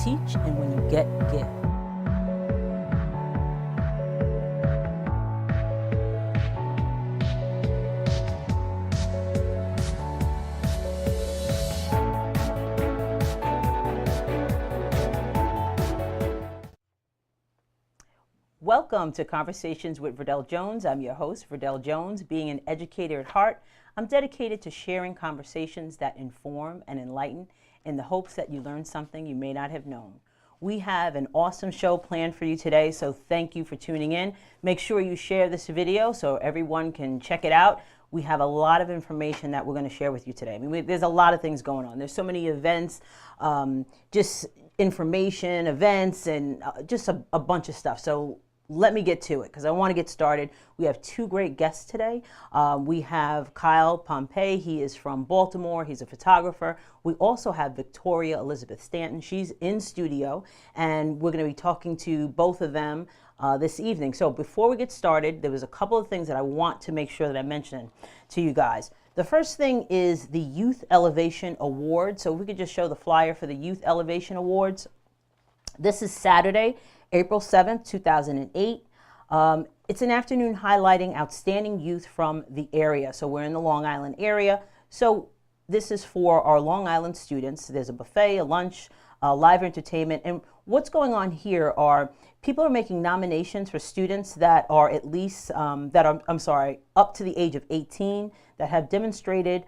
teach, and when you get, give. Welcome to Conversations with Verdel Jones. I'm your host, Verdel Jones. Being an educator at heart, I'm dedicated to sharing conversations that inform and enlighten in the hopes that you learn something you may not have known. We have an awesome show planned for you today, so thank you for tuning in. Make sure you share this video so everyone can check it out. We have a lot of information that we're going to share with you today. I mean, there's a lot of things going on. There's so many events, just information, events, and just a bunch of stuff. So let me get to it because I want to get started. We have two great guests today. We have Kyle Pompey. He is from Baltimore. He's a photographer. We also have Victoria Elizabeth Stanton. She's in studio, and we're going to be talking to both of them this evening. So before we get started, there was a couple of things that I want to make sure that I mention to you guys. The first thing is the Youth Elevation Awards. So if we could just show the flyer for the Youth Elevation Awards. This is Saturday, April 7th, 2008. It's an afternoon highlighting outstanding youth from the area. So we're in the Long Island area. So this is for our Long Island students. There's a buffet, a lunch, live entertainment. And what's going on here are people are making nominations for students that are at least, up to the age of 18 that have demonstrated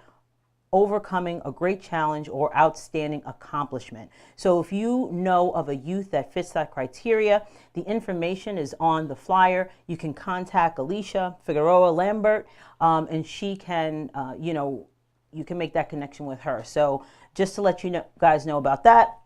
overcoming a great challenge or outstanding accomplishment. So if you know of a youth that fits that criteria, the information is on the flyer. You can contact Alicia Figueroa Lambert, and she can, you can make that connection with her. So just to let you guys know about that.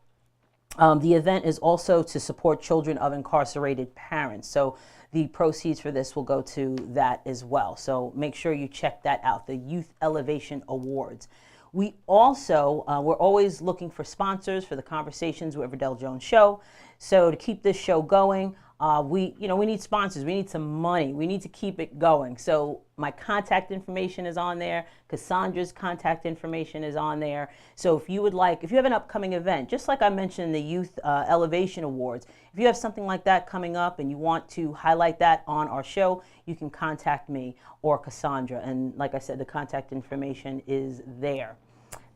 The event is also to support children of incarcerated parents. So the proceeds for this will go to that as well. So make sure you check that out, the Youth Elevation Awards. We also, we're always looking for sponsors for the Conversations with Verdel Jones show. So to keep this show going, we need sponsors. We need some money. We need to keep it going. So my contact information is on there. Cassandra's contact information is on there. So if you have an upcoming event, just like I mentioned in the Youth Elevation Awards, if you have something like that coming up and you want to highlight that on our show, you can contact me or Cassandra. And like I said, the contact information is there.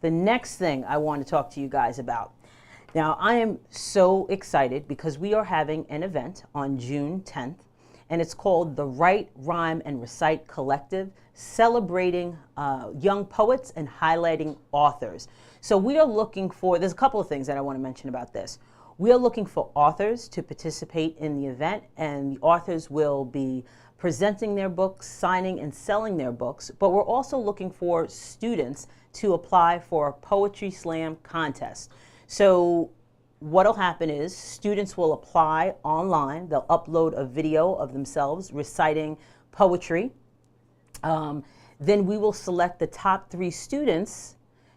The next thing I want to talk to you guys about. Now, I am so excited because we are having an event on June 10th, and it's called the Write, Rhyme, and Recite Collective, celebrating young poets and highlighting authors. So we are looking for, there's a couple of things that I want to mention about this. We are looking for authors to participate in the event, and the authors will be presenting their books, signing and selling their books, but we're also looking for students to apply for a poetry slam contest. So what'll happen is students will apply online. They'll upload a video of themselves reciting poetry. Then we will select the top 3 students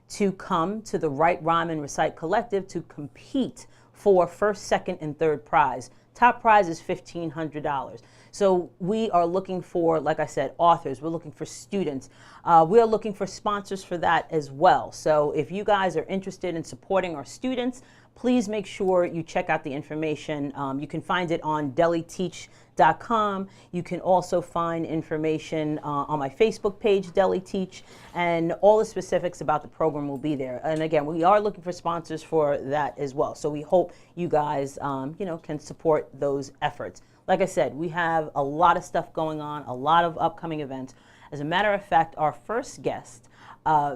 to come to the Write, Rhyme, and Recite Collective to compete for first, second, and third prize. Top prize is $1,500. So we are looking for, like I said, authors. We're looking for students. We are looking for sponsors for that as well. So if you guys are interested in supporting our students, please make sure you check out the information. You can find it on deliteach.com. You can also find information on my Facebook page, DeliTeach, and all the specifics about the program will be there. And again, we are looking for sponsors for that as well. So we hope you guys, can support those efforts. Like I said, we have a lot of stuff going on, a lot of upcoming events. As a matter of fact, our first guest,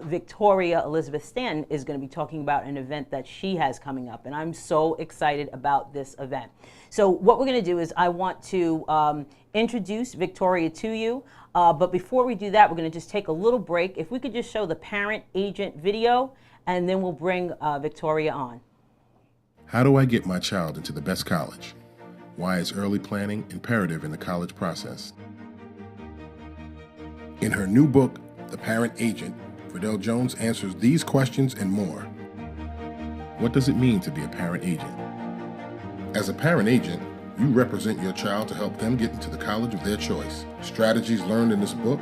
Victoria Elizabeth Stanton, is going to be talking about an event that she has coming up, and I'm so excited about this event. So what we're going to do is I want to introduce Victoria to you, but before we do that, we're going to just take a little break. If we could just show the parent-agent video, and then we'll bring Victoria on. How do I get my child into the best college? Why is early planning imperative in the college process? In her new book, The Parent Agent, Verdel Jones answers these questions and more. What does it mean to be a parent agent? As a parent agent, you represent your child to help them get into the college of their choice. Strategies learned in this book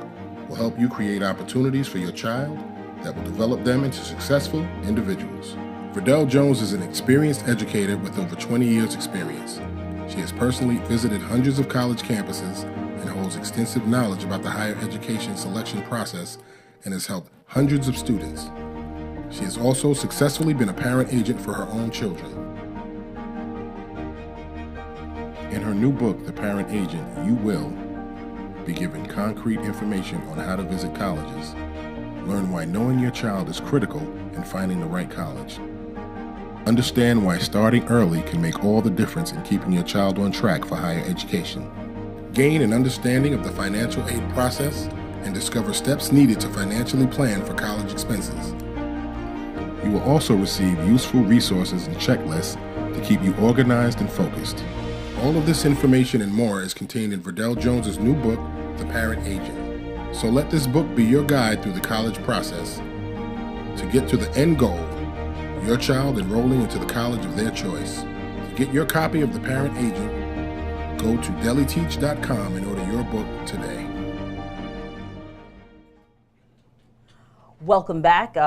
will help you create opportunities for your child that will develop them into successful individuals. Verdel Jones is an experienced educator with over 20 years' experience. She has personally visited hundreds of college campuses and holds extensive knowledge about the higher education selection process and has helped hundreds of students. She has also successfully been a parent agent for her own children. In her new book, The Parent Agent, you will be given concrete information on how to visit colleges, learn why knowing your child is critical in finding the right college, understand why starting early can make all the difference in keeping your child on track for higher education, gain an understanding of the financial aid process, and discover steps needed to financially plan for college expenses. You will also receive useful resources and checklists to keep you organized and focused. All of this information and more is contained in Verdel Jones's new book, The Parent Agent. So let this book be your guide through the college process to get to the end goal, your child enrolling into the college of their choice. To get your copy of The Parent Agent, go to deliteach.com and order your book today. Welcome back.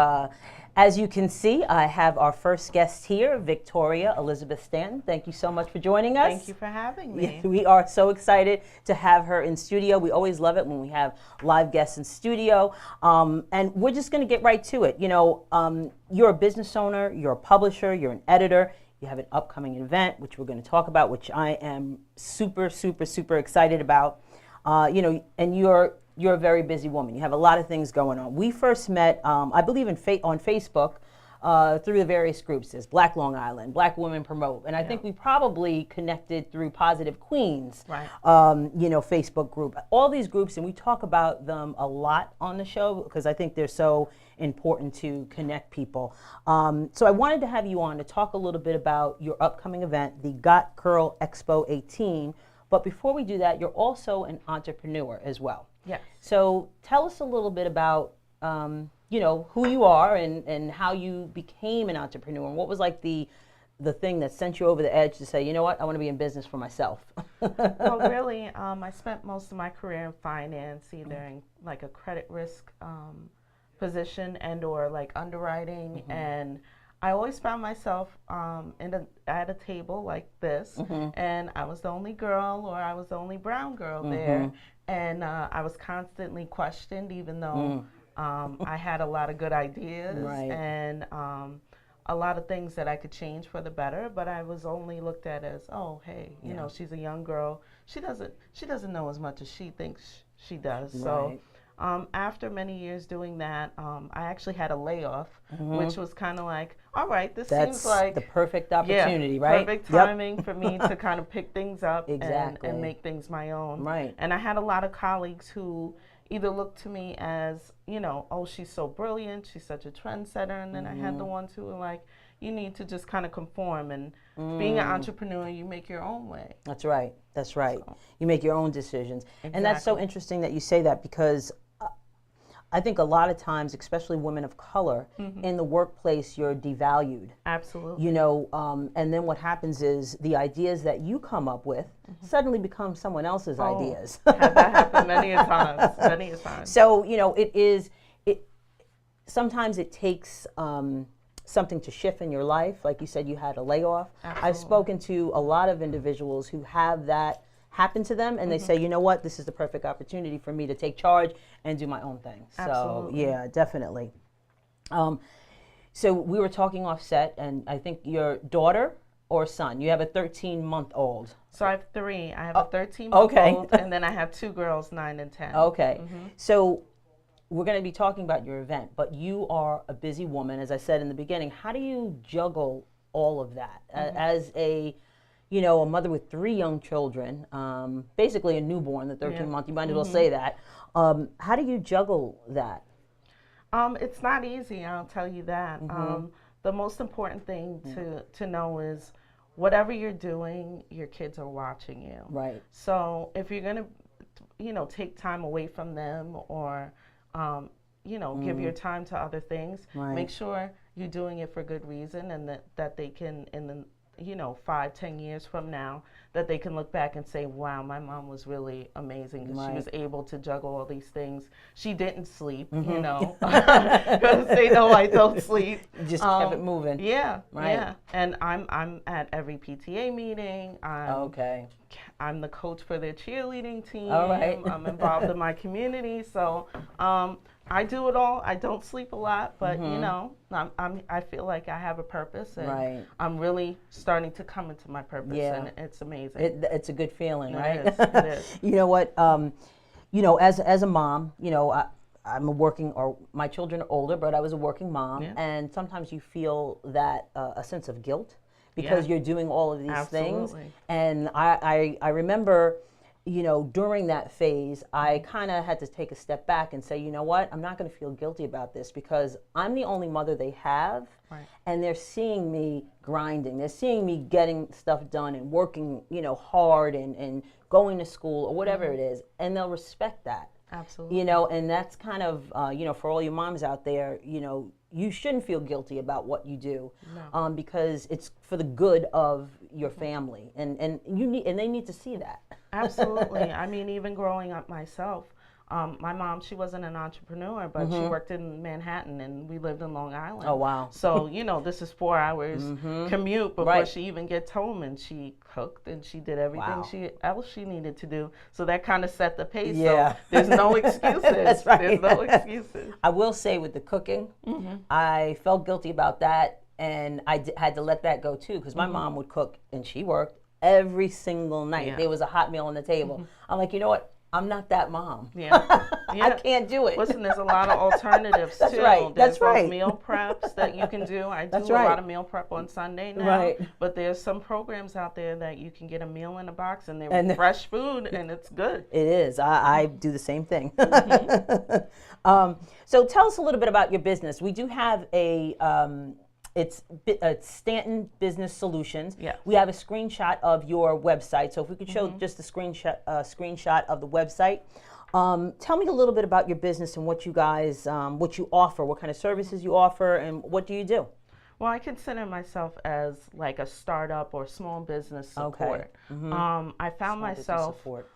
As you can see, I have our first guest here, Victoria Elizabeth Stanton. Thank you so much for joining us. Thank you for having me. We are so excited to have her in studio. We always love it when we have live guests in studio. And we're just going to get right to it. You know, you're a business owner, you're a publisher, you're an editor. You have an upcoming event, which we're going to talk about, which I am super, super, super excited about. You know, and you're a very busy woman. You have a lot of things going on. We first met, I believe, on Facebook through the various groups. There's Black Long Island, Black Women Promote, and I think we probably connected through Positive Queens, Right. You know, Facebook group. All these groups, and we talk about them a lot on the show because I think they're so important to connect people. So I wanted to have you on to talk a little bit about your upcoming event, the Got Curl Expo 18. But before we do that, you're also an entrepreneur as well. Yes. So tell us a little bit about, you know, who you are and how you became an entrepreneur, and what was like the thing that sent you over the edge to say, you know what, I want to be in business for myself. Well, really, I spent most of my career in finance, either in like a credit risk position and or like underwriting, and I always found myself at a table like this, and I was the only girl or I was the only brown girl there, and I was constantly questioned, even though I had a lot of good ideas and a lot of things that I could change for the better, but I was only looked at as, oh, hey, you know, she's a young girl. She doesn't know as much as she thinks she does. So after many years doing that, I actually had a layoff, which was kind of like, all right, this seems like the perfect opportunity, right? Perfect timing for me to kind of pick things up and make things my own. Right. And I had a lot of colleagues who either looked to me as, you know, oh, she's so brilliant, she's such a trendsetter, and then I had the ones who were like, you need to just kind of conform, and being an entrepreneur, you make your own way. That's right. That's right. So. You make your own decisions. Exactly. And that's so interesting that you say that, because I think a lot of times, especially women of color, in the workplace, you're devalued. Absolutely. You know, and then what happens is the ideas that you come up with suddenly become someone else's ideas. Had that happen many a times, many a times. So, you know, sometimes it takes something to shift in your life. Like you said, you had a layoff. Absolutely. I've spoken to a lot of individuals who have that happen to them, and they say, you know what, this is the perfect opportunity for me to take charge and do my own thing. Absolutely. So yeah, definitely. So we were talking off set, and I think your daughter or son, you have a 13-month-old. So I have three. I have a 13-month-old, and then I have two girls, 9 and 10. Okay. So we're going to be talking about your event, but you are a busy woman, as I said in the beginning. How do you juggle all of that as a, you know, a mother with 3 young children, basically a newborn, the 13-month, you might as well say that. How do you juggle that? It's not easy, I'll tell you that. The most important thing to know is whatever you're doing, your kids are watching you. Right. So if you're going to, you know, take time away from them or, you know, give your time to other things, make sure you're doing it for good reason, and that they can, in the, you know, 5-10 years from now, that they can look back and say, wow, my mom was really amazing because she Right. was able to juggle all these things. She didn't sleep, you know, because they know I don't sleep. You just kept it moving. Yeah, Right. yeah. And I'm at every PTA meeting. Okay. I'm the coach for their cheerleading team. All right. I'm involved in my community, so I do it all. I don't sleep a lot, but you know, I feel like I have a purpose, and Right. I'm really starting to come into my purpose, Yeah. and it's amazing. It's a good feeling, right? It is. It is. You know what? You know, as a mom, you know, I'm a working, or my children are older, but I was a working mom, Yeah. and sometimes you feel that a sense of guilt because Yeah. you're doing all of these things. Absolutely. And I remember, you know, during that phase, I kind of had to take a step back and say, you know what, I'm not going to feel guilty about this because I'm the only mother they have, Right. and they're seeing me grinding. They're seeing me getting stuff done and working, you know, hard and going to school or whatever it is, and they'll respect that. Absolutely. You know, and that's kind of, you know, for all you moms out there, you know, you shouldn't feel guilty about what you do, No. because it's for the good of your family, and they need to see that. Absolutely. I mean, even growing up myself, my mom, she wasn't an entrepreneur, but she worked in Manhattan, and we lived in Long Island. Oh, wow. So, you know, this is 4 hours commute before Right. she even gets home, and she cooked and she did everything Wow. else she needed to do. So that kind of set the pace. Yeah. So there's no excuses. That's right. There's no excuses. I will say with the cooking, I felt guilty about that, and I had to let that go too, because my mom would cook, and she worked every single night. Yeah. There was a hot meal on the table. I'm like, you know what? I'm not that mom. Yeah. I Yeah. can't do it. Listen, there's a lot of alternatives That's too. right. There's That's right. those meal preps that you can do. I do That's a right. lot of meal prep on Sunday now. Right. But there's some programs out there that you can get a meal in a box, and they're And fresh food, and it's good. It is. I do the same thing. So tell us a little bit about your business. We do have it's Stanton Business Solutions. Yes. We have a screenshot of your website. So if we could show just a screenshot of the website. Tell me a little bit about your business and what you guys, what you offer, what kind of services you offer, and what do you do? Well, I consider myself as like a startup or small business support. I found Small business myself support.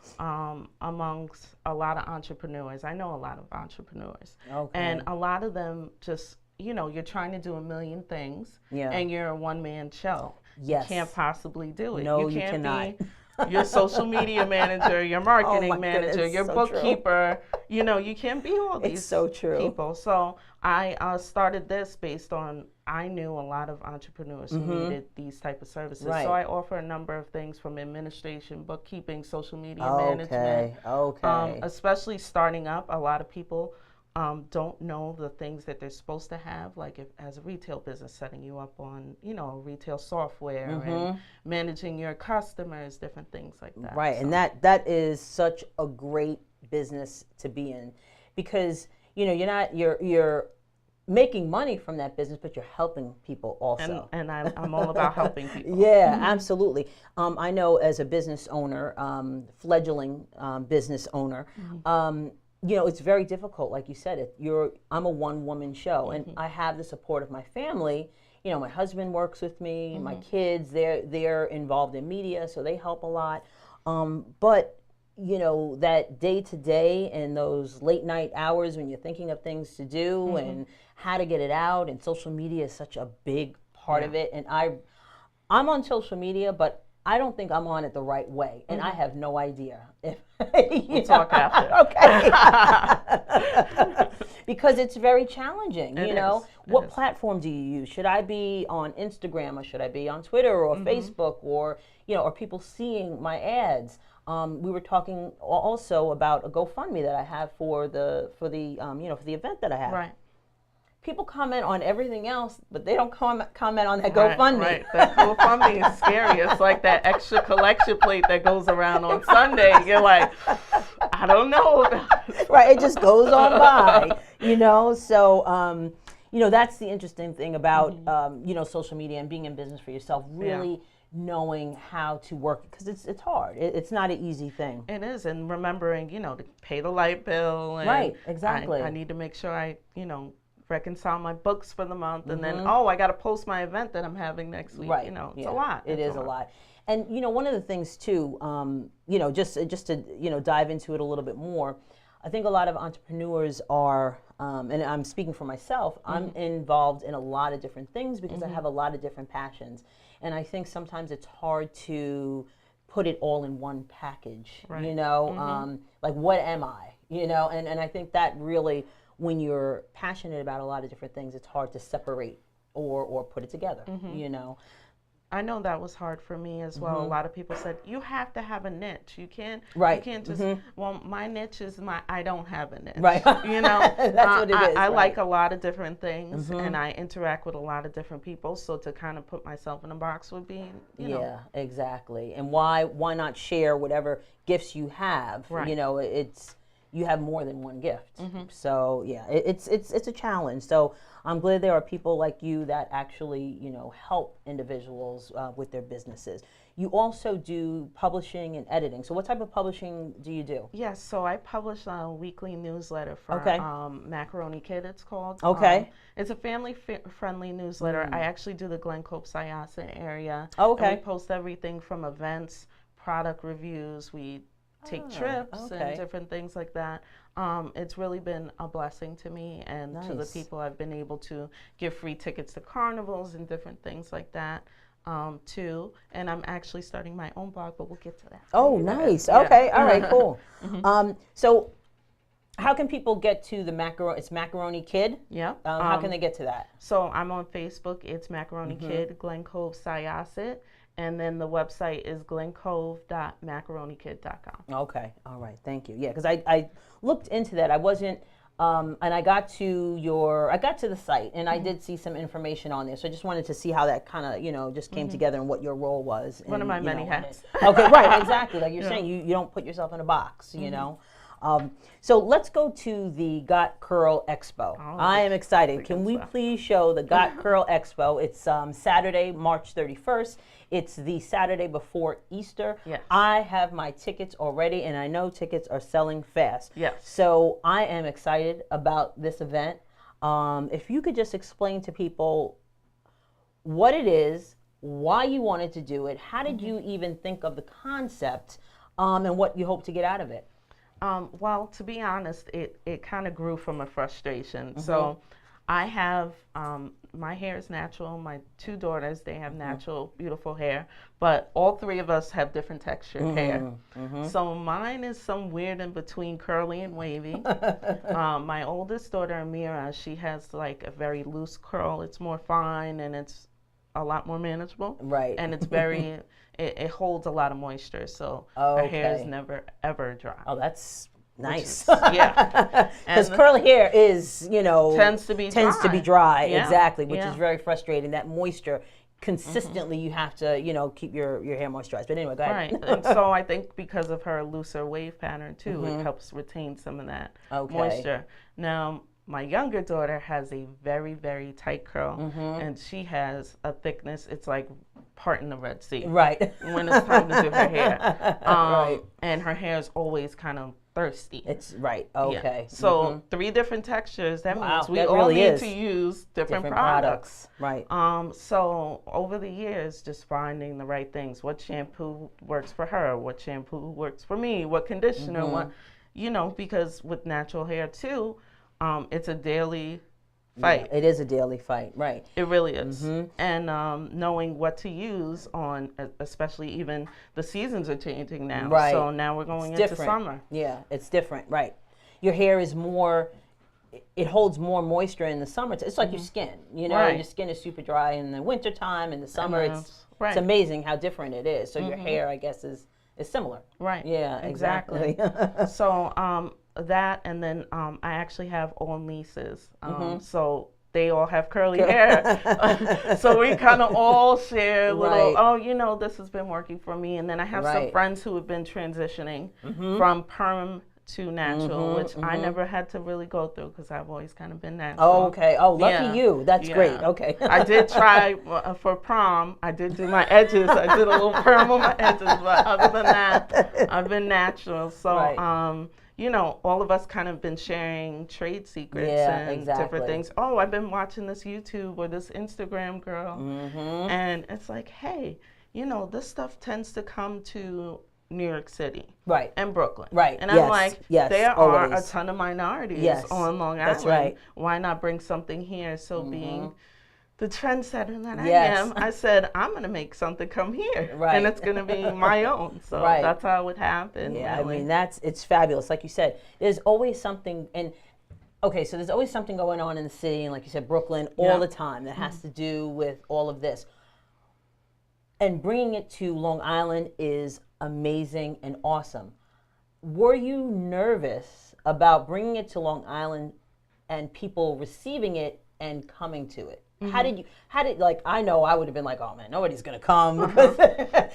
amongst a lot of entrepreneurs. I know a lot of entrepreneurs. Okay. And a lot of them just, you know, you're trying to do a million things, Yeah. and you're a one-man show. Yes. You can't possibly do it. No, you you can't cannot. be your social media manager, your marketing my manager, goodness, your so bookkeeper. You know, you can't be all these so true. people. So I started this based on I knew a lot of entrepreneurs who needed these type of services. Right. So I offer a number of things from administration, bookkeeping, social media Okay. management. Okay. Especially starting up, a lot of people don't know the things that they're supposed to have, like if, as a retail business, setting you up on, you know, retail software and managing your customers, different things like that. Right, So, and that is such a great business to be in, because you know you're making money from that business, but you're helping people also. and I'm all about helping people. Yeah, absolutely. I know as a business owner, fledgling business owner, you know, it's very difficult. Like you said, I'm a one-woman show, and I have the support of my family. You know, my husband works with me, my kids, they're involved in media, so they help a lot. But you know, that day to day and those late night hours when you're thinking of things to do and how to get it out, and social media is such a big part of it. And I'm on social media, but I don't think I'm on it the right way, and I have no idea if We'll talk after. Okay. Because it's very challenging, It you know. is. It What is. platform do you use? Should I be on Instagram, or should I be on Twitter or Facebook, or you know, are people seeing my ads? We were talking also about a GoFundMe that I have for the you know, for the event that I have. Right. People comment on everything else, but they don't comment on that Right, GoFundMe. Right. That GoFundMe is scary. It's like that extra collection plate that goes around on Sunday. You're like, I don't know. Right, it just goes on by, you know. So, you know, that's the interesting thing about, you know, social media and being in business for yourself. Really knowing how to work, because it's hard. It's not an easy thing. It is, and remembering, you know, to pay the light bill. And Right, exactly. I need to make sure I, you know, reconcile my books for the month, and then I got to post my event that I'm having next week. Right, You know, it's yeah, a lot. It It's is a lot. And one of the things too, just to dive into it a little bit more, I think a lot of entrepreneurs are, and I'm speaking for myself, I'm involved in a lot of different things because I have a lot of different passions. And I think sometimes it's hard to put it all in one package, Right. Like what am I, and I think that really, when you're passionate about a lot of different things, it's hard to separate or put it together, I know that was hard for me as well. A lot of people said, you have to have a niche. You can't just, well, my niche is I don't have a niche. Right. That's what it is. I right. like a lot of different things and I interact with a lot of different people. So to kind of put myself in a box would be, Yeah, exactly. And why not share whatever gifts you have? Right. You have more than one gift. So yeah, it's a challenge. So I'm glad there are people like you that actually, help individuals with their businesses. You also do publishing and editing. So what type of publishing do you do? Yes, so I publish a weekly newsletter for Macaroni Kid, it's called. Okay. It's a family-friendly newsletter. I actually do the Glen Cove, Syosset area. Okay. And we post everything from events, product reviews, we take trips and different things like that. It's really been a blessing to me and to the people. I've been able to give free tickets to carnivals and different things like that too. And I'm actually starting my own blog, but we'll get to that. Oh, nice. Yeah. Okay. All right. Cool. So how can people get to the It's Macaroni Kid? Yeah. How can they get to that? So I'm on Facebook. It's Macaroni Kid, Glen Cove, Syosset. And then the website is glencove.macaronikid.com. Okay. All right. Thank you. Yeah, because I looked into that. I wasn't, and I got to the site and I did see some information on there. So I just wanted to see how that kind of, just came together and what your role was. One of my many hats. Okay. Right. Exactly. Like you're saying, you don't put yourself in a box, So let's go to the Got Curl Expo. I am excited. Can we please show the Got Curl Expo? It's Saturday, March 31st. It's the Saturday before Easter. Yes. I have my tickets already, and I know tickets are selling fast. Yes. So I am excited about this event. If you could just explain to people what it is, why you wanted to do it, how did you even think of the concept, and what you hope to get out of it? Well, to be honest, it kind of grew from a frustration. So I have, my hair is natural. My two daughters, they have natural, beautiful hair. But all three of us have different textured hair. So mine is some weird in between curly and wavy. My oldest daughter, Amira, she has like a very loose curl. It's more fine and it's a lot more manageable. Right. And it's very... It holds a lot of moisture, so her hair is never, ever dry. Oh, that's nice. Yeah. Because curly hair is, tends to be dry. Yeah. Exactly, which is very frustrating. That moisture, consistently, you have to, keep your hair moisturized. But anyway, go ahead. Right. And so I think because of her looser wave pattern, too, it helps retain some of that moisture. Now, my younger daughter has a very, very tight curl, and she has a thickness. It's like part in the Red Sea. Right. When it's time to do her hair. Right. And her hair is always kind of thirsty. It's right. Okay. Yeah. So 3 different textures. That means we all really need to use different products. Right. So over the years, just finding the right things. What shampoo works for her? What shampoo works for me? What conditioner? What, because with natural hair too, it's a daily fight. Yeah, it is a daily fight, right? It really is. And knowing what to use on, especially even the seasons are changing now. Right. So now we're going into summer. Yeah, it's different, right? Your hair is more, it holds more moisture in the summer. It's like your skin, Right. Your skin is super dry in the wintertime. In the summer, it's amazing how different it is. So your hair, I guess, is similar. Right. Yeah, exactly. So that, and then I actually have all nieces. So they all have curly hair. So we kind of all share little, this has been working for me. And then I have some friends who have been transitioning from perm to natural, which I never had to really go through because I've always kind of been natural. Oh, okay. Oh, lucky you. That's great. Okay. I did try for prom. I did do my edges. I did a little perm on my edges, but other than that, I've been natural. So, all of us kind of been sharing trade secrets and different things. Oh, I've been watching this YouTube or this Instagram girl. And it's like, hey, you know, this stuff tends to come to New York City. Right. And Brooklyn. Right. And Yes. I'm like, Yes. there are a Always. ton of minorities Yes. on Long Island. That's right. Why not bring something here? So being the trendsetter that Yes. I am, I said, I'm going to make something come here. Right. And it's going to be my own. So Right. that's how it happened. Yeah, really. I mean, it's fabulous. Like you said, there's always something, and okay, so there's always something going on in the city, and like you said, Brooklyn, all the time that has to do with all of this. And bringing it to Long Island is amazing and awesome. Were you nervous about bringing it to Long Island and people receiving it and coming to it? Like, I know I would have been like, oh man, nobody's going to come because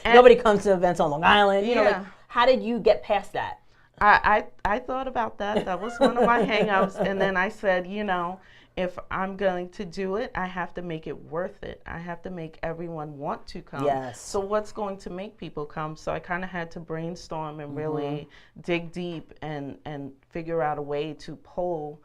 nobody comes to events on Long Island. You know, like, how did you get past that? I thought about that. That was one of my hangups. And then I said, you know, if I'm going to do it, I have to make it worth it. I have to make everyone want to come. Yes. So what's going to make people come? So I kind of had to brainstorm and really dig deep and figure out a way to pull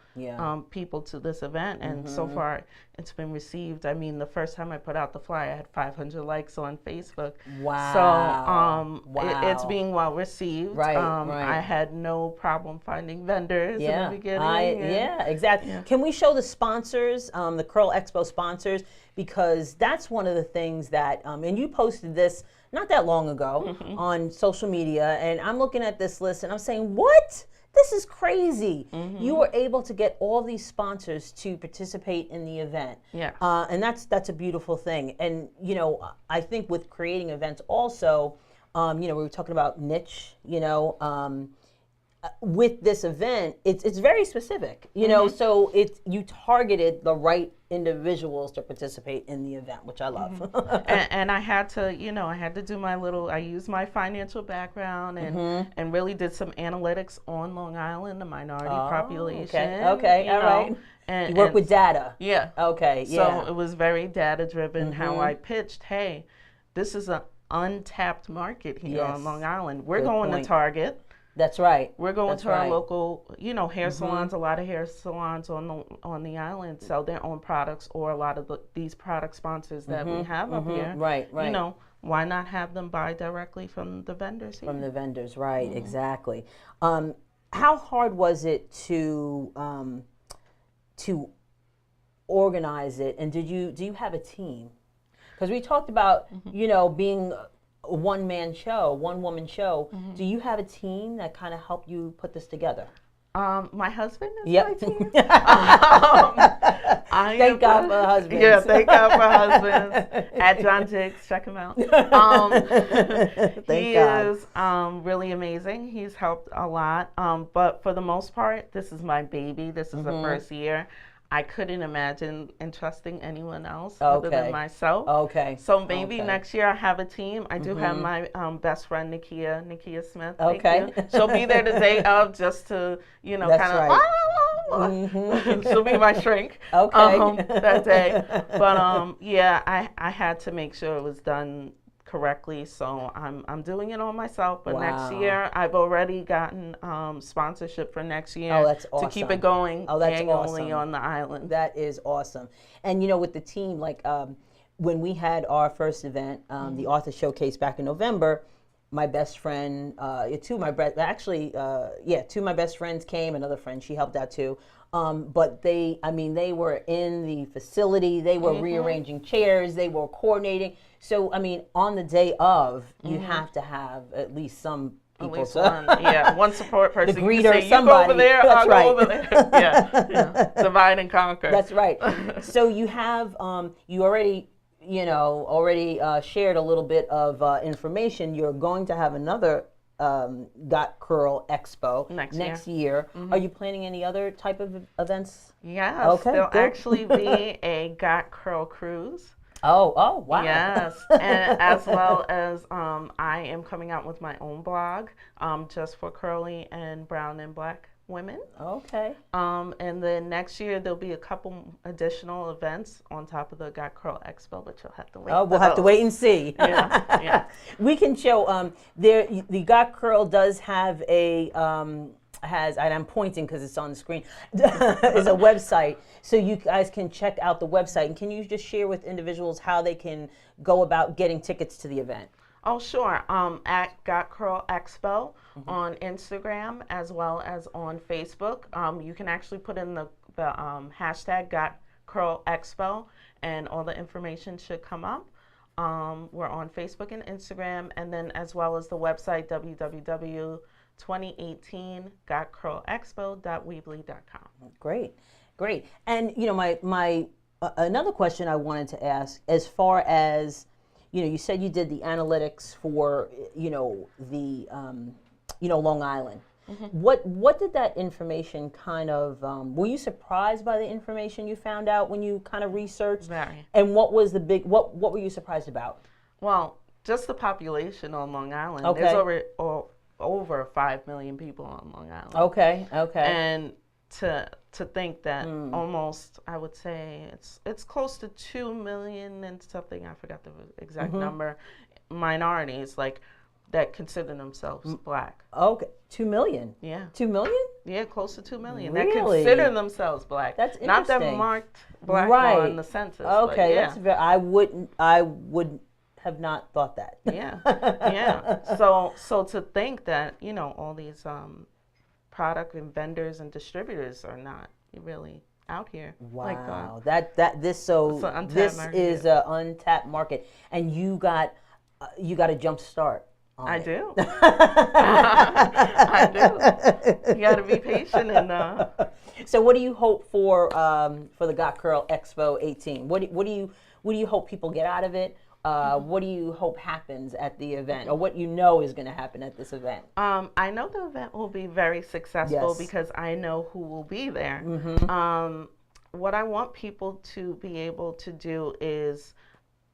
people to this event. And so far, it's been received. I mean, the first time I put out the flyer, I had 500 likes on Facebook. Wow. So it's being well received. Right, I had no problem finding vendors in the beginning. Yeah, exactly. Yeah. Can we show the sponsors, the Curl Expo sponsors? Because that's one of the things that, and you posted this not that long ago on social media, and I'm looking at this list and I'm saying, what? This is crazy. You were able to get all these sponsors to participate in the event. Yeah. And that's a beautiful thing. And, you know, I think with creating events also, you know, we were talking about niche, you know, with this event, it's very specific, you know, so you targeted the right individuals to participate in the event, which I love. and I had to, you know, I had to do I used my financial background and really did some analytics on Long Island, the minority population. Okay, all right. And you work with data. Yeah. Okay, So it was very data driven how I pitched, hey, this is an untapped market here on Long Island. We're going to Target. That's right. We're going to our local, you know, hair salons. A lot of hair salons on the island sell their own products, or a lot of these product sponsors that we have up here. Right. You know, why not have them buy directly from the vendors here? From the vendors, right? Exactly. How hard was it to organize it, and do you have a team? Because we talked about you know, being a one-man show, one-woman show. Do you have a team that kind of helped you put this together? My husband is my team. Thank God for husbands. Yeah, thank God for husbands. At John Jigs, check him out. He is really amazing. He's helped a lot. But for the most part, this is my baby. This is the first year. I couldn't imagine entrusting anyone else other than myself. Okay. So maybe next year I have a team. I do have my best friend, Nikia Smith. Okay. She'll be there the day of just to, you know, kind of, she'll be my shrink that day. But yeah, I had to make sure it was done correctly, so I'm doing it on myself. But next year, I've already gotten sponsorship for next year. Oh, that's awesome. To keep it going. Oh, that's annually awesome. On the island. That is awesome. And you know, with the team, like when we had our first event, the Author Showcase back in November, my best friend, two of my best friends came. Another friend, she helped out too. But they were in the facility. They were rearranging chairs. They were coordinating. So, I mean, on the day of, you have to have at least some people. At least one support person. The greeter, you somebody. You go over there, That's I'll right. go over there. Yeah. Divide and conquer. That's right. So you have, you already shared a little bit of information. You're going to have another Got Curl Expo next year. Are you planning any other type of events? Yes. Okay. There'll actually be a Got Curl cruise. Oh, wow. Yes, and as well as I am coming out with my own blog just for curly and brown and black women. Okay. And then next year there'll be a couple additional events on top of the Got Curl Expo, but you'll have to wait. Oh, we'll have to wait and see. Yeah. We can show the Got Curl does have a has, and I'm pointing because it's on the screen, is a website. So you guys can check out the website. And can you just share with individuals how they can go about getting tickets to the event? Oh, sure. At Got Curl Expo on Instagram as well as on Facebook. You can actually put in the hashtag Got Curl Expo, and all the information should come up. We're on Facebook and Instagram, and then as well as the website www.2018gotcurlexpo.weebly.com. Great, great. And my another question I wanted to ask, as far as you said you did the analytics for the Long Island. What did that information kind of? Were you surprised by the information you found out when you kind of researched? Very. And what was the big? What were you surprised about? Well, just the population on Long Island. Okay. There's over 5 million people on Long Island. Okay. And to think that almost, I would say it's close to 2 million and something, I forgot the exact number, minorities that consider themselves black. Okay, 2 million. Yeah. 2 million? Yeah, close to 2 million. Really? That consider themselves black. That's Not that interesting. marked black Right. on the census. Okay, but yeah. I would have not thought that. Yeah, yeah. So to think that all these product and vendors and distributors are not really out here. Wow, Like this It's an untapped this market. is an untapped market, and you got a jump start. I do. I do. You got to be patient and. So, what do you hope for the Got Curl Expo 18? What do you hope people get out of it? What do you hope happens at the event, or what is going to happen at this event? I know the event will be very successful Yes. because I know who will be there. What I want people to be able to do is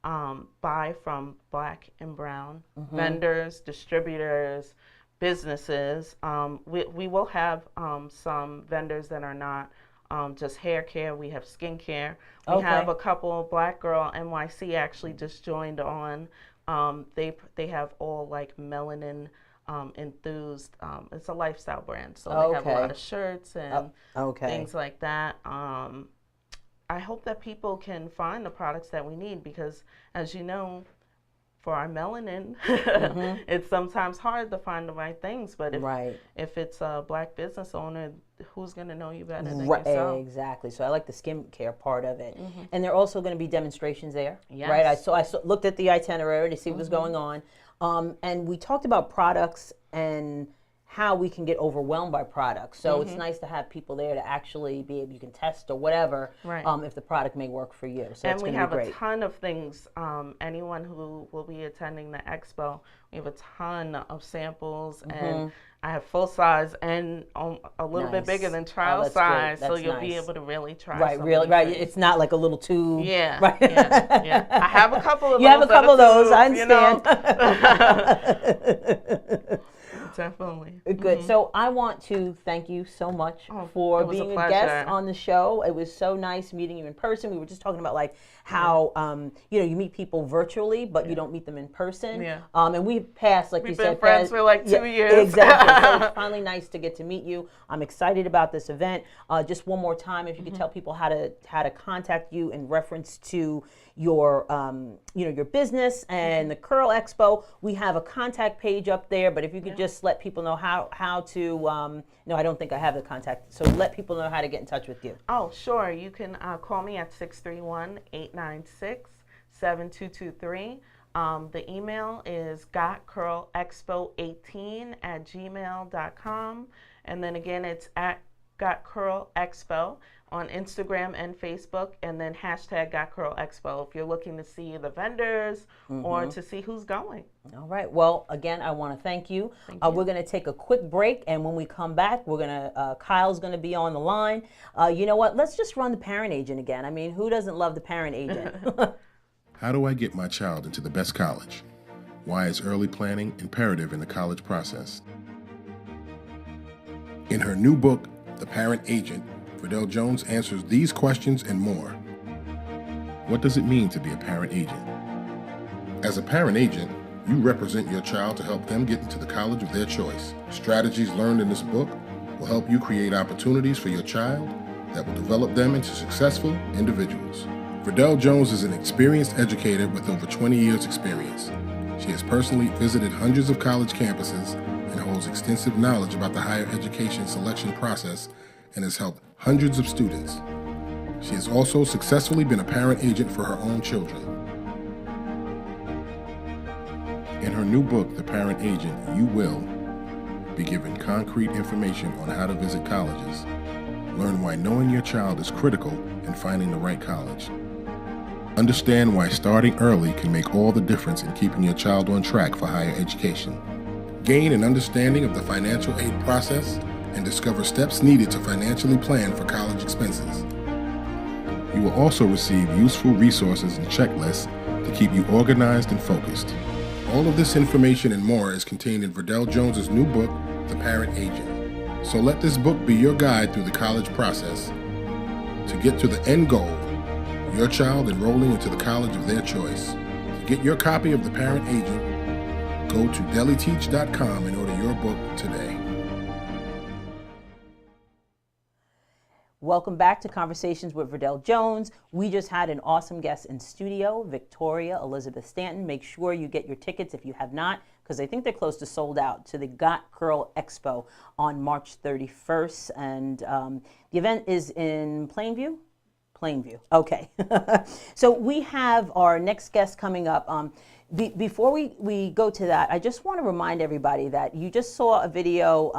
buy from Black and brown vendors, distributors, businesses. We will have some vendors that are not just hair care. We have skin care. We have a couple. Black Girl NYC actually just joined on. They have all melanin enthused. It's a lifestyle brand, so they have a lot of shirts and things like that. I hope that people can find the products that we need because, as you know, for our melanin, it's sometimes hard to find the right things. But if it's a Black business owner, who's going to know you better than yourself? Exactly. So I like the skincare part of it. And there are also going to be demonstrations there, Yes. right? I looked at the itinerary to see what was going on. And we talked about products and how we can get overwhelmed by products. So it's nice to have people there to actually be able, you can test or whatever, if the product may work for you. So and we have a ton of things. Anyone who will be attending the expo, we have a ton of samples, and I have full size and a little bit bigger than trial size, so you'll be able to really try. Right. It's not like a little tube. Yeah. Right. Yeah. I have a couple of those. You have a couple of those. I understand. Definitely. Good. So I want to thank you so much for being a guest on the show. It was so nice meeting you in person. We were just talking about how you meet people virtually, but you don't meet them in person. Yeah. And we've passed, like We've you been said, friends for 2 years. Exactly. So it's finally nice to get to meet you. I'm excited about this event. Just one more time, if you could tell people how to contact you in reference to your your business and the Curl Expo. We have a contact page up there, but if you could just let people know how to no, I don't think I have the contact, so let people know how to get in touch with you. Oh, sure. You can call me at 631-896-7223. The email is gotcurlexpo18@gmail.com, and then again it's at gotcurlexpo on Instagram and Facebook, and then hashtag #GotCurlExpo if you're looking to see the vendors or to see who's going. All right. Well, again, I want to thank you. We're going to take a quick break, and when we come back, we're going to Kyle's going to be on the line. You know what? Let's just run the parent agent again. I mean, who doesn't love the parent agent? How do I get my child into the best college? Why is early planning imperative in the college process? In her new book, The Parent Agent, Verdel Jones answers these questions and more. What does it mean to be a parent agent? As a parent agent, you represent your child to help them get into the college of their choice. Strategies learned in this book will help you create opportunities for your child that will develop them into successful individuals. Verdel Jones is an experienced educator with over 20 years' experience. She has personally visited hundreds of college campuses and holds extensive knowledge about the higher education selection process and has helped hundreds of students. She has also successfully been a parent agent for her own children. In her new book, The Parent Agent, you will be given concrete information on how to visit colleges, learn why knowing your child is critical in finding the right college, understand why starting early can make all the difference in keeping your child on track for higher education, gain an understanding of the financial aid process, and discover steps needed to financially plan for college expenses. You will also receive useful resources and checklists to keep you organized and focused. All of this information and more is contained in Verdel Jones's new book, The Parent Agent. So let this book be your guide through the college process to get to the end goal, your child enrolling into the college of their choice. To get your copy of The Parent Agent, go to deliteach.com and order your book today. Welcome back to Conversations with Verdel Jones. We just had an awesome guest in studio, Victoria Elizabeth Stanton. Make sure you get your tickets if you have not, because I think they're close to sold out, to the Got Curl Expo on March 31st. And the event is in Plainview? Plainview, okay. So we have our next guest coming up. Before we go to that, I just want to remind everybody that you just saw a video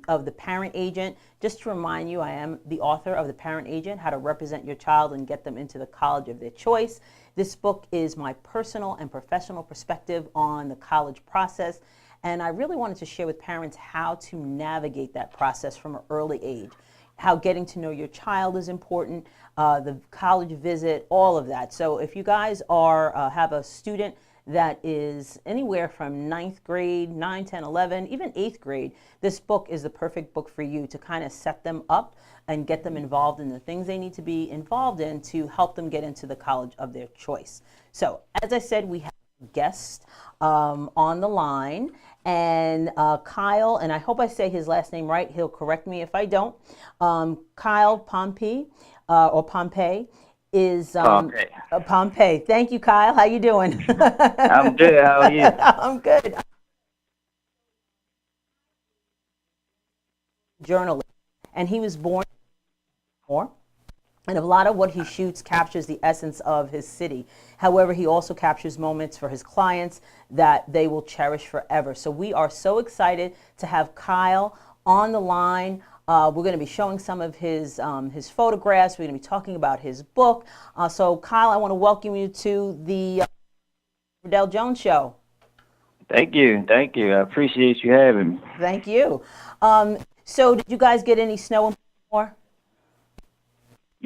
of The Parent Agent. Just to remind you, I am the author of The Parent Agent, How to Represent Your Child and Get Them into the College of Their Choice. This book is my personal and professional perspective on the college process, and I really wanted to share with parents how to navigate that process from an early age, how getting to know your child is important, the college visit, all of that. So if you guys have a student that is anywhere from 9th grade, 9, 10, 11, even 8th grade, this book is the perfect book for you to kind of set them up and get them involved in the things they need to be involved in to help them get into the college of their choice. So, as I said, we have a guest on the line, and Kyle, and I hope I say his last name right, he'll correct me if I don't, Kyle Pompey, or Pompey, is Pompey. Thank you, Kyle. How you doing? I'm good. How are you? I'm good. Journalist, and he was born more, and a lot of what he shoots captures the essence of his city. However, he also captures moments for his clients that they will cherish forever. So we are so excited to have Kyle on the line. We're going to be showing some of his photographs. We're going to be talking about his book. So, Kyle, I want to welcome you to the Verdel Jones Show. Thank you. Thank you. I appreciate you having me. Thank you. So, did you guys get any snow in Baltimore?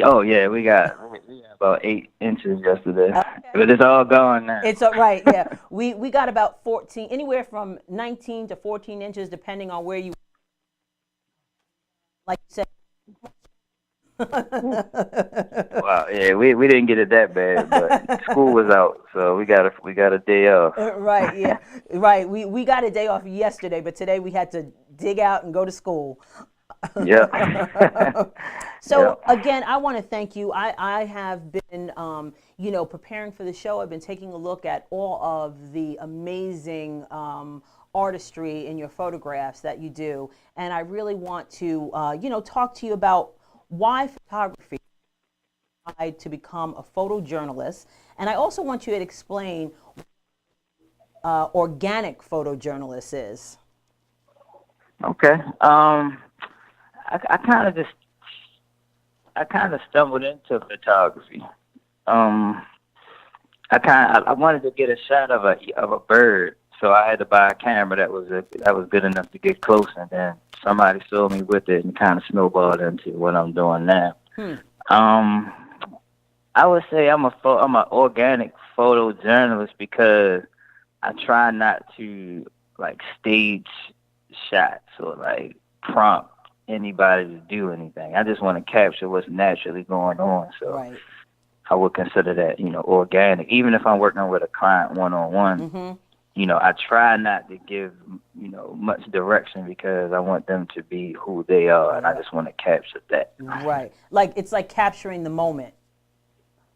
Oh, yeah. We got about 8 inches yesterday. Okay. But it's all gone now. It's all right, yeah. We got about 14, anywhere from 19 to 14 inches, depending on where you like you said. Wow, yeah, we didn't get it that bad, but school was out, so we got a day off. Right, yeah, right. We got a day off yesterday, but today we had to dig out and go to school. Yeah. So again, I want to thank you. I have been, preparing for the show. I've been taking a look at all of the amazing artistry in your photographs that you do, and I really want to talk to you about why photography to become a photojournalist, and I also want you to explain what organic photojournalist is. Okay. I kind of stumbled into photography. I wanted to get a shot of a bird. So I had to buy a camera that was good enough to get close, and then somebody saw me with it and kind of snowballed into what I'm doing now. I would say I'm an organic photojournalist because I try not to like stage shots or like prompt anybody to do anything. I just want to capture what's naturally going on. So right. I would consider that organic, even if I'm working with a client one-on-one. Mm-hmm. I try not to give, much direction because I want them to be who they are, and I just want to capture that. Right. Like it's like capturing the moment.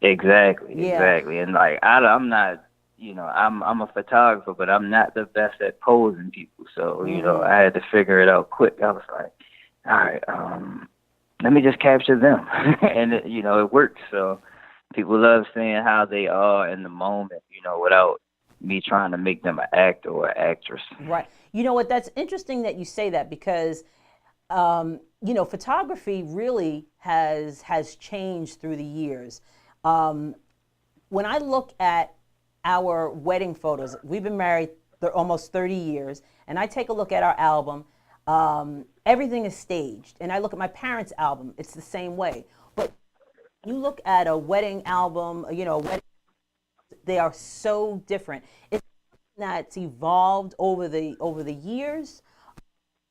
Exactly, Yeah. exactly. And like I'm not, I'm a photographer, but I'm not the best at posing people. So, I had to figure it out quick. I was like, all right, let me just capture them. And it worked. So people love seeing how they are in the moment, without me trying to make them an actor or an actress. Right. You know what? That's interesting that you say that because, photography really has changed through the years. When I look at our wedding photos, we've been married almost 30 years, and I take a look at our album. Everything is staged, and I look at my parents' album. It's the same way. But you look at a wedding album, they are so different. It's that's evolved over the years.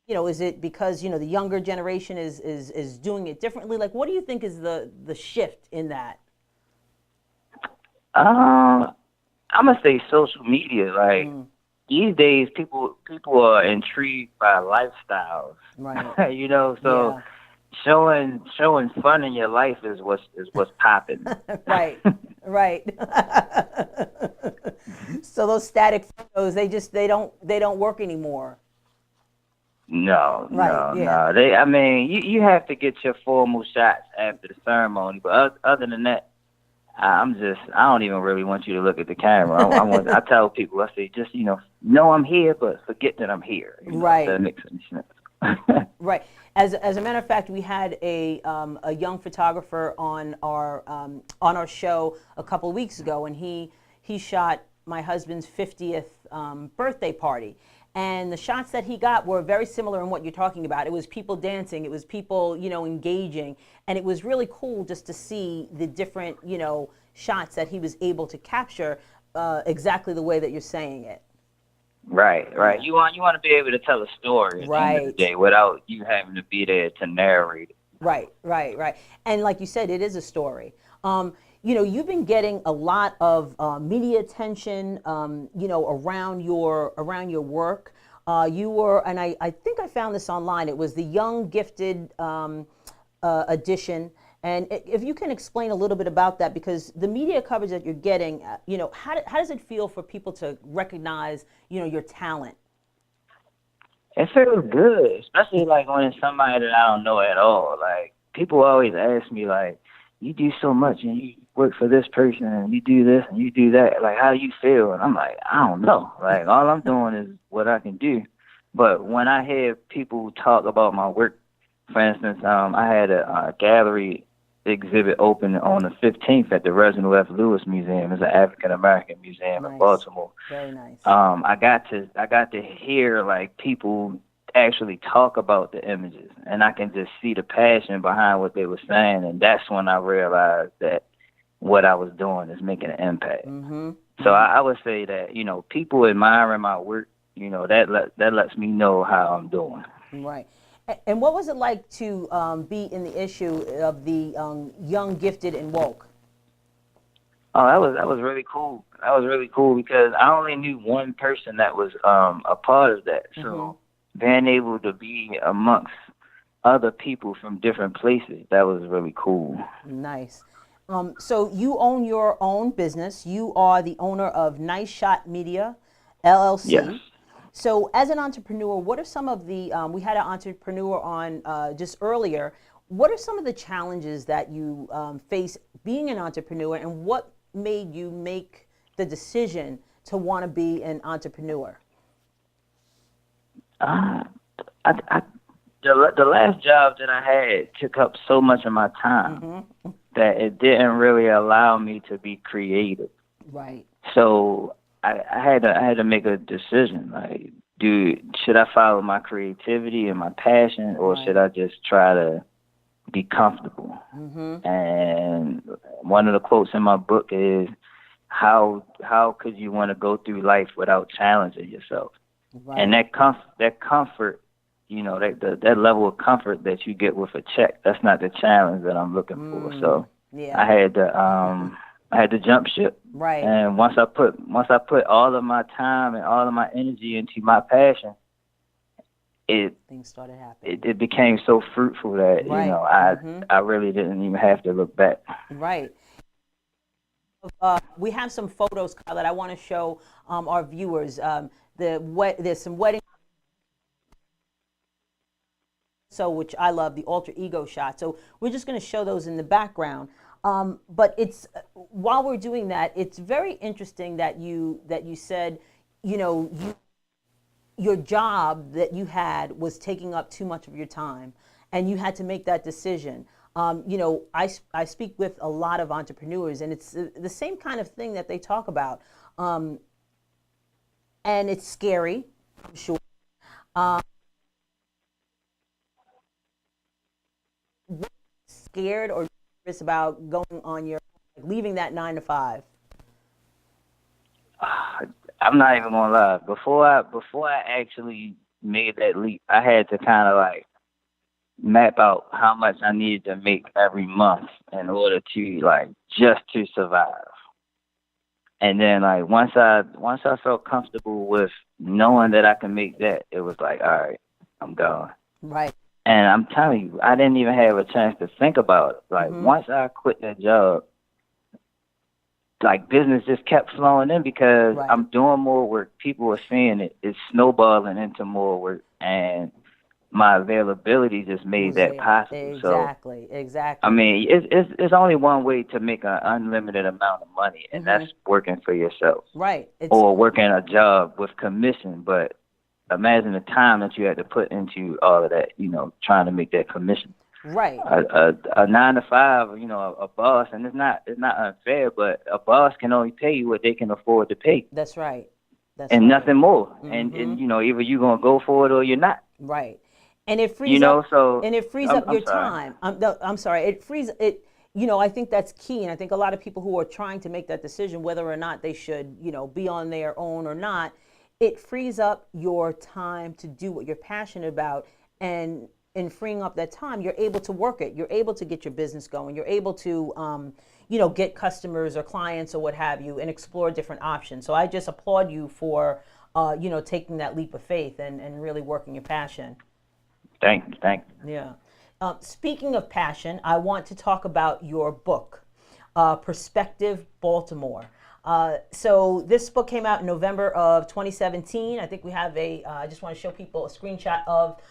Is it because the younger generation is doing it differently? Like, what do you think is the shift in that? I'm gonna say social media. Like these days, people are intrigued by lifestyles. Right. So Yeah. showing fun in your life is what's popping. Right. Right. So those static photos, they don't work anymore. No, Right. no, Yeah. no. I mean, you have to get your formal shots after the ceremony, but other than that, I don't even really want you to look at the camera. I tell people, I say, just, know I'm here, but forget that I'm here. Right. If that makes any sense. Right. As a matter of fact, we had a young photographer on our show a couple of weeks ago, and he shot my husband's 50th birthday party. And the shots that he got were very similar in what you're talking about. It was people dancing. It was people, engaging. And it was really cool just to see the different, shots that he was able to capture exactly the way that you're saying it. Right. Yeah. You want to be able to tell a story at the end of the day without you having to be there to narrate it. Right. And like you said, it is a story. You've been getting a lot of media attention, around your work. You were, and I think I found this online. It was the Young Gifted edition. And if you can explain a little bit about that, because the media coverage that you're getting, how does it feel for people to recognize, your talent? It feels good, especially like when it's somebody that I don't know at all. Like people always ask me, like, you do so much and you work for this person and you do this and you do that. Like, how do you feel? And I'm like, I don't know. Like, all I'm doing is what I can do. But when I hear people talk about my work, for instance, I had a gallery exhibit open on the 15th at the Reginald F. Lewis Museum. It's an African American museum in Baltimore. Very nice. I got to hear like people actually talk about the images, and I can just see the passion behind what they were saying, and that's when I realized that what I was doing is making an impact. Mm-hmm. So I would say that people admiring my work, that lets me know how I'm doing. Right. And what was it like to be in the issue of the Young, Gifted, and Woke? Oh, that was really cool. That was really cool because I only knew one person that was a part of that. So being able to be amongst other people from different places, that was really cool. Nice. So you own your own business. You are the owner of Nice Shot Media, LLC. Yes. So as an entrepreneur, what are some of the, we had an entrepreneur on just earlier, what are some of the challenges that you face being an entrepreneur, and what made you make the decision to want to be an entrepreneur? The last job that I had took up so much of my time that it didn't really allow me to be creative. Right. So I had to make a decision. Like, should I follow my creativity and my passion, or should I just try to be comfortable? And one of the quotes in my book is, "How could you want to go through life without challenging yourself?" Right. And that comfort, that level of comfort that you get with a check, that's not the challenge that I'm looking for. So I had to I had to jump ship. Right. And once I put all of my time and all of my energy into my passion, things started happening. It became so fruitful that Right. I really didn't even have to look back. Right. We have some photos, Kyle, that I want to show our viewers. There's some wedding, which I love, the alter ego shot. So we're just going to show those in the background. But it's while we're doing that, it's very interesting that you said, your job that you had was taking up too much of your time, and you had to make that decision. I speak with a lot of entrepreneurs, and it's the same kind of thing that they talk about, and it's scary, I'm sure. Scared or nervous about going on your, leaving that 9 to 5? I'm not even gonna lie. Before I actually made that leap, I had to kind of like map out how much I needed to make every month in order to like just to survive. And then like once I felt comfortable with knowing that I can make that, it was like, all right, I'm gone. Right. And I'm telling you, I didn't even have a chance to think about it. Like once I quit that job, like business just kept flowing in because I'm doing more work. People are seeing it. It's snowballing into more work, and my availability just made that possible. Exactly. I mean, it's only one way to make an unlimited amount of money, and that's working for yourself. Right. Or working a job with commission. But imagine the time that you had to put into all of that, trying to make that commission. Right. A 9 to 5, a boss, and it's not unfair, but a boss can only pay you what they can afford to pay. That's right. Nothing more. And either you're gonna go for it or you're not. Right. And it frees up. And it frees up your time. I'm sorry. It frees it. I think that's key, and I think a lot of people who are trying to make that decision, whether or not they should, be on their own or not, it frees up your time to do what you're passionate about, and in freeing up that time, you're able to work it. You're able to get your business going. You're able to, get customers or clients or what have you, and explore different options. So I just applaud you for, taking that leap of faith and really working your passion. Thank you. Yeah. Speaking of passion, I want to talk about your book, Perspective Baltimore. So this book came out in November of 2017. I think we have I just want to show people a screenshot of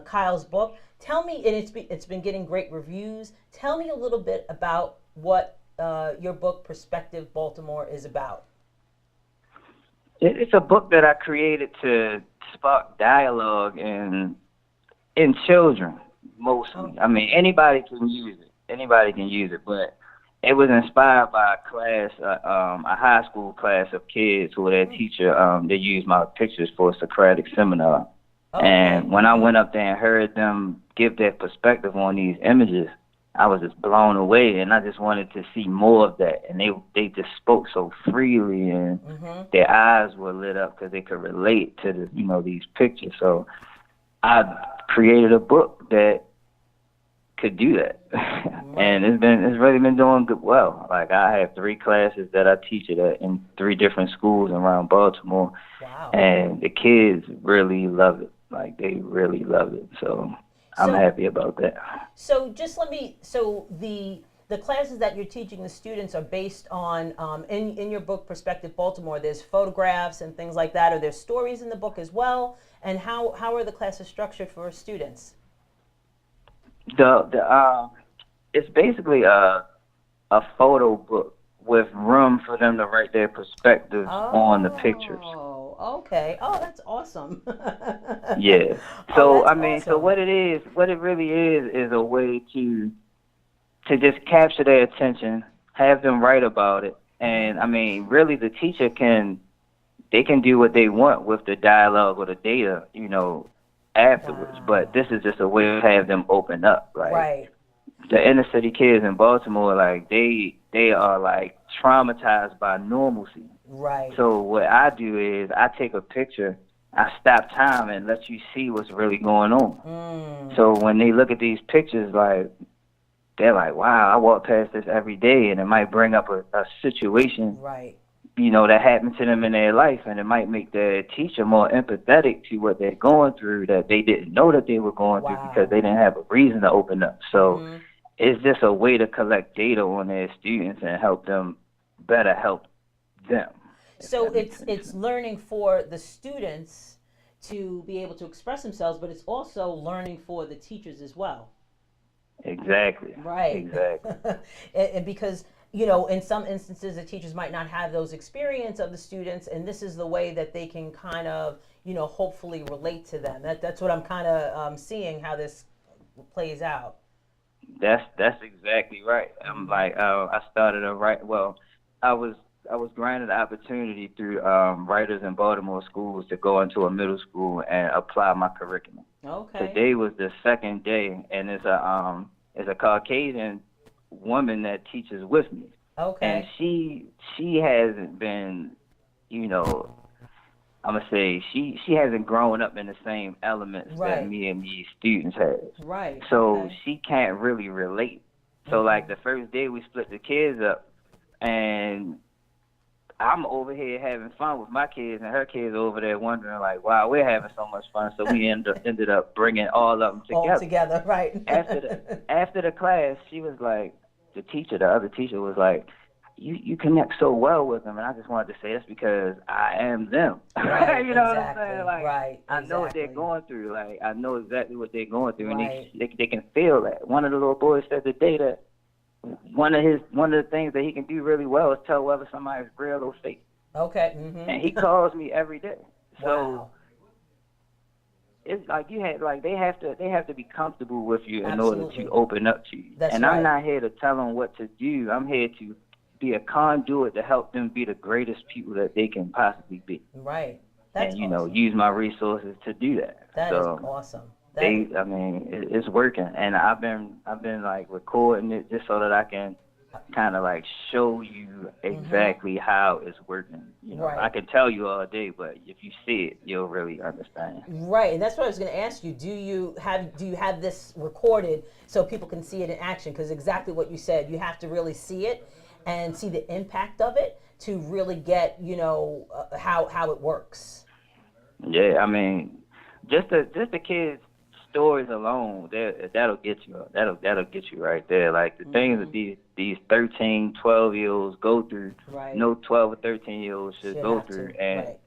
Kyle's book. Tell me, and it's been getting great reviews. Tell me a little bit about what your book, Perspective Baltimore, is about. It's a book that I created to spark dialogue in children, mostly. I mean, anybody can use it, but it was inspired by a class, a high school class of kids who their teacher, they used my pictures for a Socratic seminar. Okay. And when I went up there and heard them give their perspective on these images, I was just blown away, and I just wanted to see more of that. And they just spoke so freely, and their eyes were lit up because they could relate to these pictures. So I created a book that could do that. And it's really been doing good. Well, like I have 3 classes that I teach it at in 3 different schools around Baltimore. Wow. And the kids really love it. Like they really love it. So I'm happy about that. So the classes that you're teaching the students are based on, in your book, Perspective Baltimore, there's photographs and things like that. Are there stories in the book as well? And how are the classes structured for students? It's basically a photo book with room for them to write their perspectives on the pictures. Oh, okay. Oh, that's awesome. Yeah. So awesome. So what it really is a way to just capture their attention, have them write about it, and really the teacher can do what they want with the dialogue or the data, afterwards. Wow. But this is just a way to have them open up, right? The inner city kids in Baltimore, like they are like traumatized by normalcy. Right. So what I do is I take a picture, I stop time and let you see what's really going on. So when they look at these pictures, like they're like, wow, I walk past this every day, and it might bring up a situation, Right. that happened to them in their life, and it might make their teacher more empathetic to what they're going through that they didn't know that they were going through because Wow. they didn't have a reason to open up. So Mhm. it's just a way to collect data on their students and help them better help them. If So that makes any it's sense. learning for the students to be able to express themselves, but it's also learning for the teachers as well. Exactly. Right. Exactly. And because, in some instances, the teachers might not have those experience of the students, and this is the way that they can kind of, hopefully relate to them. That's what I'm kind of seeing how this plays out. That's exactly right. I'm Hmm. like, I started a right. Well, I was I was granted the opportunity through writers in Baltimore schools to go into a middle school and apply my curriculum. Okay. Today was the second day, and it's a Caucasian woman that teaches with me, and Okay. she hasn't been, you know, I'm gonna say she hasn't grown up in the same elements that Right. me and these students have. Right. So Okay. she can't really relate. So like Hmm. the first day we split the kids up, and I'm over here having fun with my kids, and her kids over there wondering like, wow, we're having so much fun. So we ended up bringing all of them All together. together. Right. After the after the class, she was like, the other teacher was like, you connect so well with them, and I just wanted to say that's because I am them. Right. You know what I'm saying? Exactly. Like Right. I know what they're Exactly. going through. Like I know exactly what they're going through, and Right. they can feel that. One of the little boys said today that one of the things that he can do really well is tell whether somebody's real or fake, Okay. and he Hmm. calls me every day. So Wow. it's like they have to be comfortable with you in order to Absolutely. open up to you. That's And I'm right. not here to tell them what to do. I'm here to be a conduit to help them be the greatest people that they can possibly be, Right. That's and awesome. use my resources to do that. That is So awesome. That is, I mean, it's working, and I've been like recording it just so that I can kind of like show you hmm exactly how it's working. I Right. can tell you all day, but if you see it, you'll really understand. Right. And that's what I was going to ask you. Do you have this recorded so people can see it in action? Because exactly what you said, you have to really see it and see the impact of it to really get, how it works. Yeah, I mean, just the kids' stories alone, that'll get you. That'll get you right there. Like the things that Hmm. these 13, 12 year olds go through, Right. no 12 or 13 year olds should Should go have through, to. and Right.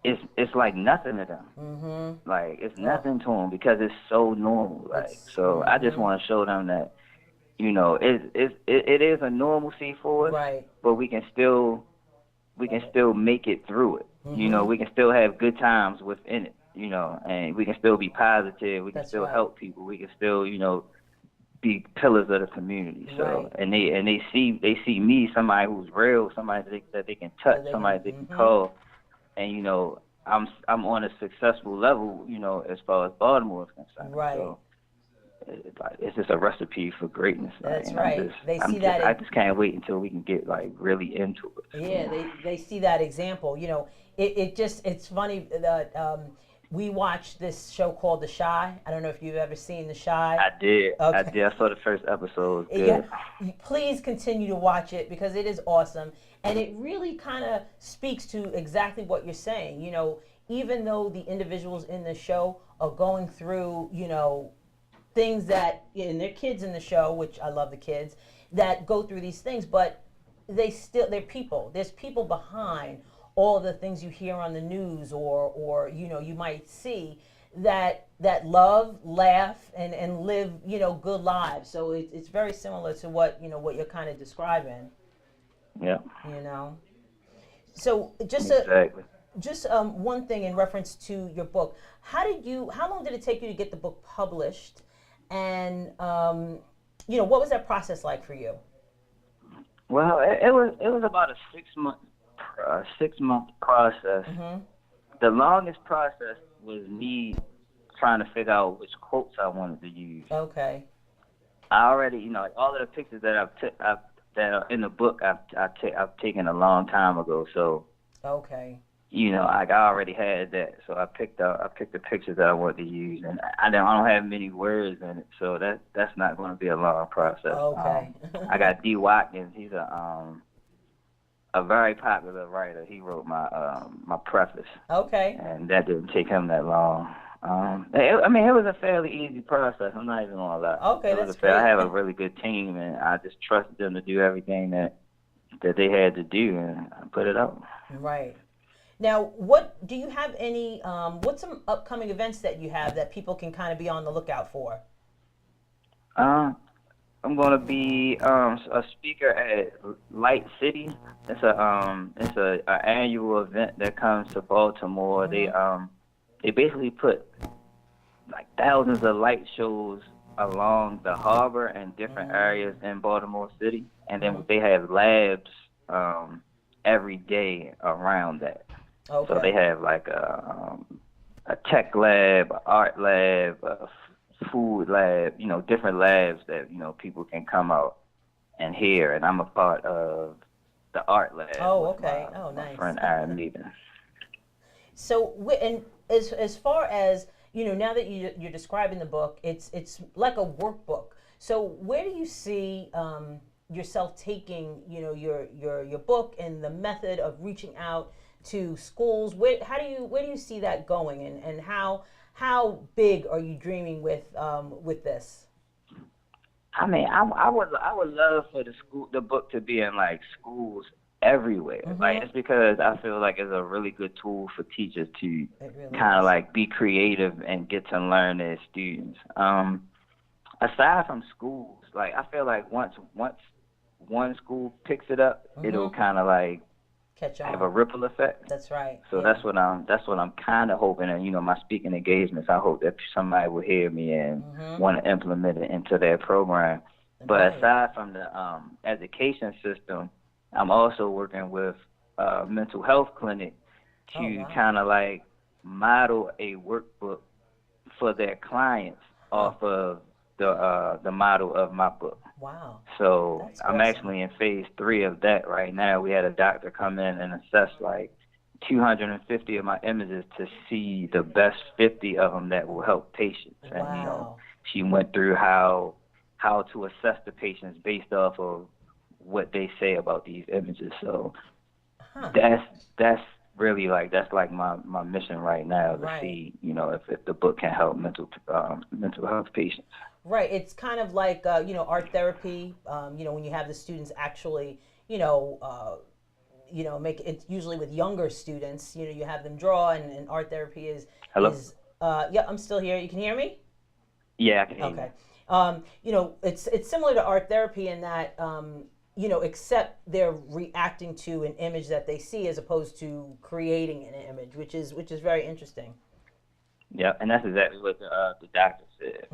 it's like nothing to them. Hmm. Like it's Oh, nothing to them because it's so normal. Like it's. so, I just want to show them that it is a normalcy for us, Right. but we can still make it through it. Hmm. We can still have good times within it. And we can still be positive. We can That's still right. help people. We can still, be pillars of the community. So, Right. and they see me, somebody who's real, somebody that they can touch, That they somebody can. they can Hmm. call, and I'm on a successful level, as far as Baltimore is concerned. Right. So it's just a recipe for greatness, like, That's and I'm just right. They I'm see just that. I just can't wait until we can get like really into it. Yeah, So they see that example. It's funny that we watched this show called The Shy. I don't know if you've ever seen The Shy. I did. I Okay. did. I saw the first episode. It was Yeah, good. please continue to watch it because it is awesome. And it really kind of speaks to exactly what you're saying. Even though the individuals in the show are going through, things that, and they're kids in the show, which I love the kids, that go through these things, but they're people. There's people behind all the things you hear on the news or you might see that love, laugh, and live good lives. So it's very similar to what you're kind of describing. Yeah. You know. So Exactly. just one thing in reference to your book. How long did it take you to get the book published? And what was that process like for you? Well, it was about a 6 month process. Hmm. The longest process was me trying to figure out which quotes I wanted to use. Okay. I already, like all of the pictures that that are in the book, I've taken a long time ago. So Okay. I already had that, so I picked the pictures that I wanted to use, and I don't have many words in it, so that's not going to be a long process. Okay. I got D. Watkins. He's a very popular writer. He wrote my preface, Okay. and that didn't take him that long. It was a fairly easy process. I'm not even gonna lie. Okay, It was that's I great. have a really good team, and I just trusted them to do everything that they had to do, and I put it out. Right. Now, what do you have any? What's some upcoming events that you have that people can kind of be on the lookout for? Uh, I'm gonna be a speaker at Light City. It's a annual event that comes to Baltimore. Mm-hmm. They basically put like thousands of light shows along the harbor and different areas in Baltimore City, and then they have labs every day around that. Okay. So they have like a tech lab, a art lab, a food lab, different labs that people can come out and hear. And I'm a part of the art lab. Oh, with okay. my Nice. friend Aaron Meaden. So, and as far as now that you're describing the book, it's like a workbook. So, where do you see yourself taking your book and the method of reaching out to schools? Where do you see that going, and how big are you dreaming with this? I would love for the book to be in like schools everywhere. Mm-hmm. Like, it's because I feel like it's a really good tool for teachers to Really kind of like be creative and get to learn their students. Aside from schools, like I feel like once one school picks it up, it'll kind of like catch on. have a ripple effect. That's right. So yeah. that's what I'm kind of hoping. And my speaking engagements, I hope that somebody will hear me and want to implement it into their program. But aside from the education system, I'm also working with a mental health clinic to kind of like model a workbook for their clients off of the model of my book. Wow. So That's I'm awesome. actually in phase 3 of that right now. We had a doctor come in and assess like 250 of my images to see the best 50 of them that will help patients. And Wow. she went through how to assess the patients based off of what they say about these images. So that's really like my mission right now to see if the book can help mental health patients. Right. It's kind of like art therapy. When you have the students actually make it's usually with younger students. You have them draw, and art therapy is Hello? Yeah, I'm still here. You can hear me? Yeah, I can hear you. Okay. It's similar to art therapy in that except they're reacting to an image that they see as opposed to creating an image, which is very interesting. Yeah, and that's exactly what the doctor said.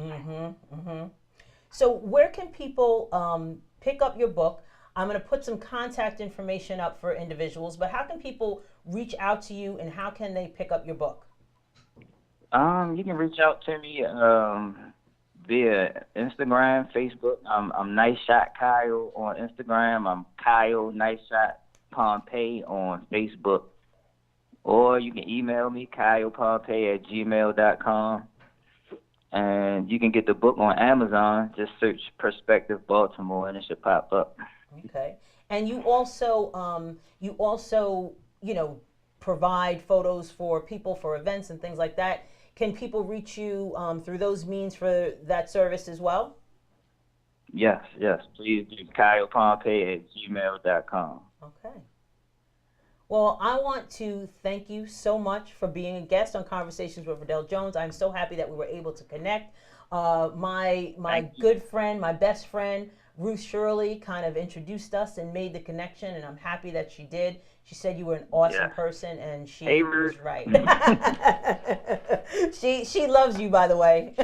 So where can people pick up your book? I'm going to put some contact information up for individuals, but how can people reach out to you, and how can they pick up your book? You can reach out to me via Instagram, Facebook. I'm Nice Shot Kyle on Instagram. I'm Kyle Nice Shot Pompey on Facebook. Or you can email me, kylepompey@gmail.com. And you can get the book on Amazon. Just search Perspective Baltimore and it should pop up. Okay. And you also provide photos for people for events and things like that. Can people reach you through those means for that service as well? Yes. Please do kylepompey@gmail.com. Okay. Well, I want to thank you so much for being a guest on Conversations with Verdel Jones. I'm so happy that we were able to connect. My good friend, my best friend, Ruth Shirley, kind of introduced us and made the connection, and I'm happy that she did. She said you were an awesome person, and she was right. She loves you, by the way.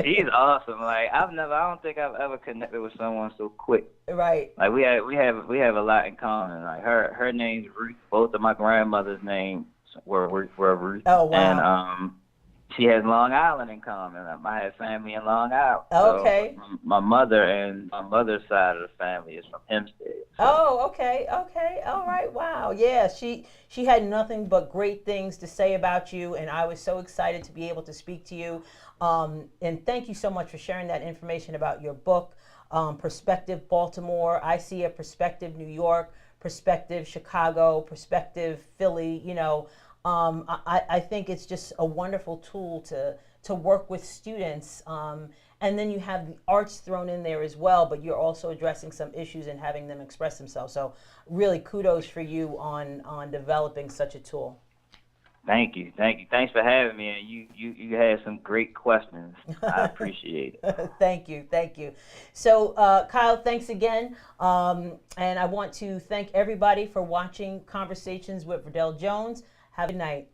She's awesome. Like I don't think I've ever connected with someone so quick. Right. Like we have a lot in common. Like her name's Ruth. Both of my grandmother's names were Ruth. Oh wow. And she has Long Island in common. I have family in Long Island. Okay. So my mother and my mother's side of the family is from Hempstead. So. Oh, okay, okay, all right, wow, yeah. She had nothing but great things to say about you, and I was so excited to be able to speak to you. And thank you so much for sharing that information about your book, Perspective Baltimore. I see a perspective New York, perspective Chicago, perspective Philly. You know, I think it's just a wonderful tool to work with students. And then you have the arts thrown in there as well, but you're also addressing some issues and having them express themselves. So really kudos for you on developing such a tool. Thank you. Thanks for having me. And you had some great questions. I appreciate it. Thank you. So Kyle, thanks again. And I want to thank everybody for watching Conversations with Verdel Jones. Have a good night.